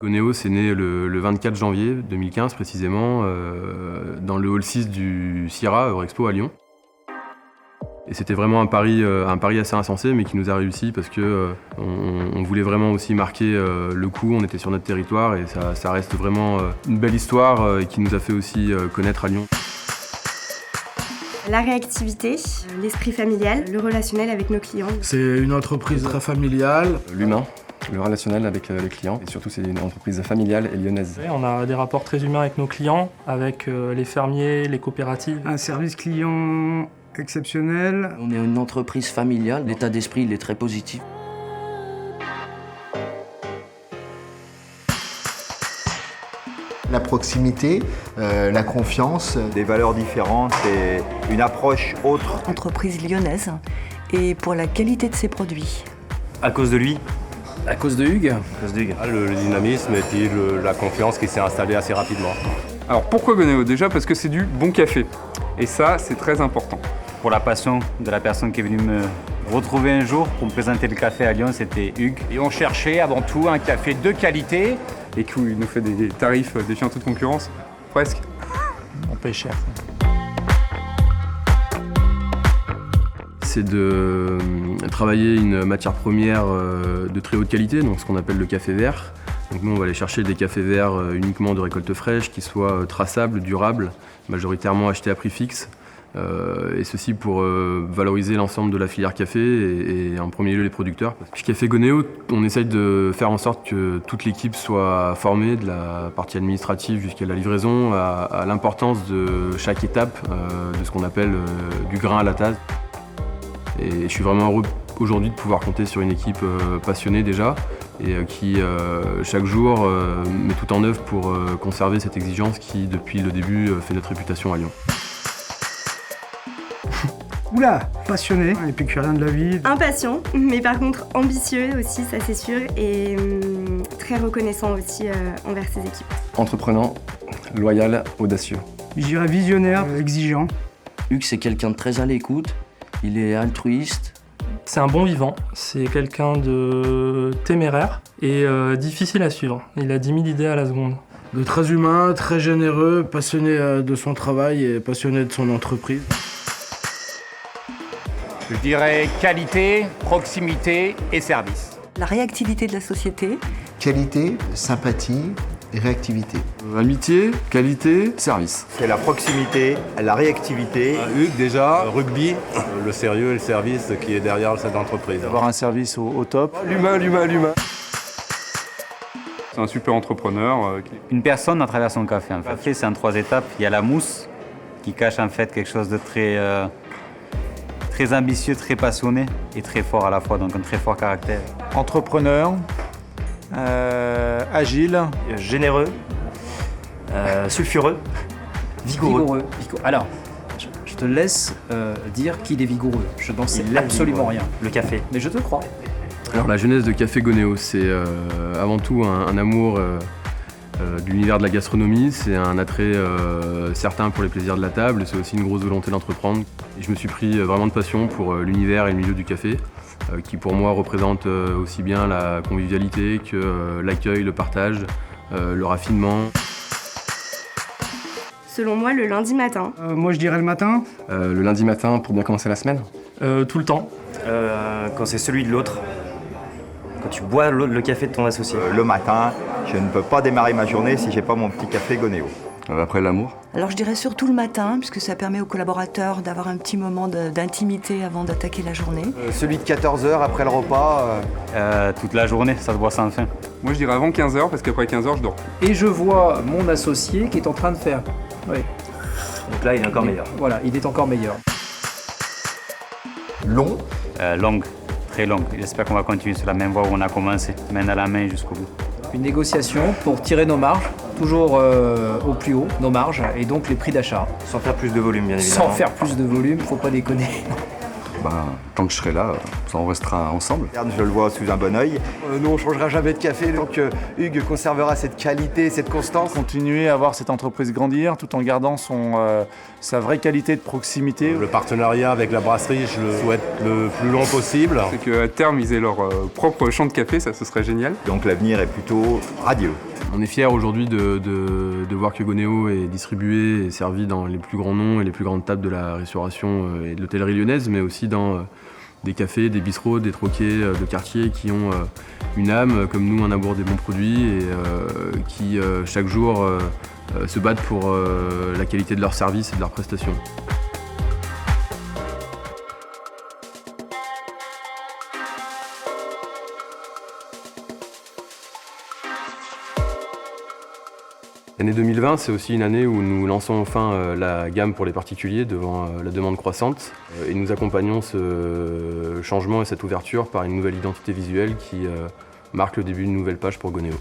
Goneo, c'est né le 24 janvier 2015 précisément, dans le hall 6 du CIRA, Eurexpo à Lyon. Et c'était vraiment un pari assez insensé, mais qui nous a réussi parce que on voulait vraiment aussi marquer le coup. On était sur notre territoire et ça reste vraiment une belle histoire et qui nous a fait aussi connaître à Lyon. La réactivité, l'esprit familial, le relationnel avec nos clients. C'est une entreprise très familiale. L'humain, le relationnel avec les clients, et surtout c'est une entreprise familiale et lyonnaise. On a des rapports très humains avec nos clients, avec les fermiers, les coopératives. Un service client exceptionnel. On est une entreprise familiale, l'état d'esprit il est très positif. La proximité, la confiance. Des valeurs différentes et une approche autre. Entreprise lyonnaise et pour la qualité de ses produits. À cause de lui. À cause de Hugues. Le dynamisme et puis la confiance qui s'est installée assez rapidement. Alors pourquoi Goneo? Déjà parce que c'est du bon café. Et ça, c'est très important. Pour la passion de la personne qui est venue me retrouver un jour pour me présenter le café à Lyon, c'était Hugues. Et on cherchait avant tout un café de qualité. Et qu'il nous fait des tarifs défiant toute concurrence, presque. On paye cher. C'est de travailler une matière première de très haute qualité, donc ce qu'on appelle le café vert. Donc nous, on va aller chercher des cafés verts uniquement de récolte fraîche, qui soient traçables, durables, majoritairement achetés à prix fixe. Et ceci pour valoriser l'ensemble de la filière café et en premier lieu les producteurs. Chez Café Goneo, on essaye de faire en sorte que toute l'équipe soit formée, de la partie administrative jusqu'à la livraison, à l'importance de chaque étape de ce qu'on appelle du grain à la tasse. Et je suis vraiment heureux aujourd'hui de pouvoir compter sur une équipe passionnée déjà et qui chaque jour met tout en œuvre pour conserver cette exigence qui depuis le début fait notre réputation à Lyon. Oula, passionné, épicurien de la vie. Impatient, mais par contre ambitieux aussi, ça c'est sûr, et très reconnaissant aussi envers ses équipes. Entreprenant, loyal, audacieux. Je dirais visionnaire, exigeant. Hugues c'est quelqu'un de très à l'écoute, il est altruiste. C'est un bon vivant, c'est quelqu'un de téméraire et difficile à suivre. Il a 10 000 idées à la seconde. De très humain, très généreux, passionné de son travail et passionné de son entreprise. Je dirais qualité, proximité et service. La réactivité de la société. Qualité, sympathie et réactivité. Amitié, qualité, service. C'est la proximité, la réactivité. Hugues déjà, rugby, le sérieux et le service qui est derrière cette entreprise. Avoir un service au top. L'humain. C'est un super entrepreneur. Une personne à travers son café. En fait. Le café, c'est en 3 étapes. Il y a la mousse qui cache en fait quelque chose de très ambitieux, très passionné et très fort à la fois, donc un très fort caractère. Entrepreneur, agile, Généreux, sulfureux, vigoureux. Alors, je te laisse dire qu'il est vigoureux. Je n'en sais absolument rien. Le café. Mais je te crois. Alors la jeunesse de Café Goneo, c'est avant tout un amour de l'univers de la gastronomie, c'est un attrait certain pour les plaisirs de la table, c'est aussi une grosse volonté d'entreprendre. Et je me suis pris vraiment de passion pour l'univers et le milieu du café, qui pour moi représente aussi bien la convivialité que l'accueil, le partage, le raffinement. Selon moi, le lundi matin. Moi je dirais le matin. Le lundi matin pour bien commencer la semaine. Tout le temps. Quand c'est celui de l'autre. Quand tu bois le café de ton associé. Le matin, je ne peux pas démarrer ma journée si j'ai pas mon petit café Goneo. Après l'amour. Alors je dirais surtout le matin, puisque ça permet aux collaborateurs d'avoir un petit moment d'intimité avant d'attaquer la journée. Celui de 14h après le repas. Toute la journée, ça se boit sans fin. Moi je dirais avant 15h parce qu'après 15h je dors. Et je vois mon associé qui est en train de faire. Oui. Donc là, il est encore meilleur. Voilà, il est encore meilleur. Long. Longue, très longue. J'espère qu'on va continuer sur la même voie où on a commencé, main à la main jusqu'au bout. Une négociation pour tirer nos marges, toujours au plus haut, nos marges, et donc les prix d'achat. Sans faire plus de volume, bien évidemment. Sans faire plus de volume, faut pas déconner. Tant que je serai là, on restera ensemble. Je le vois sous un bon œil. Nous, on ne changera jamais de café tant que Hugues conservera cette qualité, cette constance. Continuer à voir cette entreprise grandir tout en gardant sa vraie qualité de proximité. Le partenariat avec la brasserie, je le souhaite le plus long possible. C'est qu'à terme, ils aient leur propre champ de café, ça ce serait génial. Donc l'avenir est plutôt radieux. On est fiers aujourd'hui de voir que Goneo est distribué et servi dans les plus grands noms et les plus grandes tables de la restauration et de l'hôtellerie lyonnaise, mais aussi dans des cafés, des bistrots, des troquets de quartier qui ont une âme, comme nous, un amour des bons produits et qui, chaque jour, se battent pour la qualité de leur service et de leurs prestations. L'année 2020, c'est aussi une année où nous lançons enfin la gamme pour les particuliers devant la demande croissante. Et nous accompagnons ce changement et cette ouverture par une nouvelle identité visuelle qui marque le début d'une nouvelle page pour Goneo.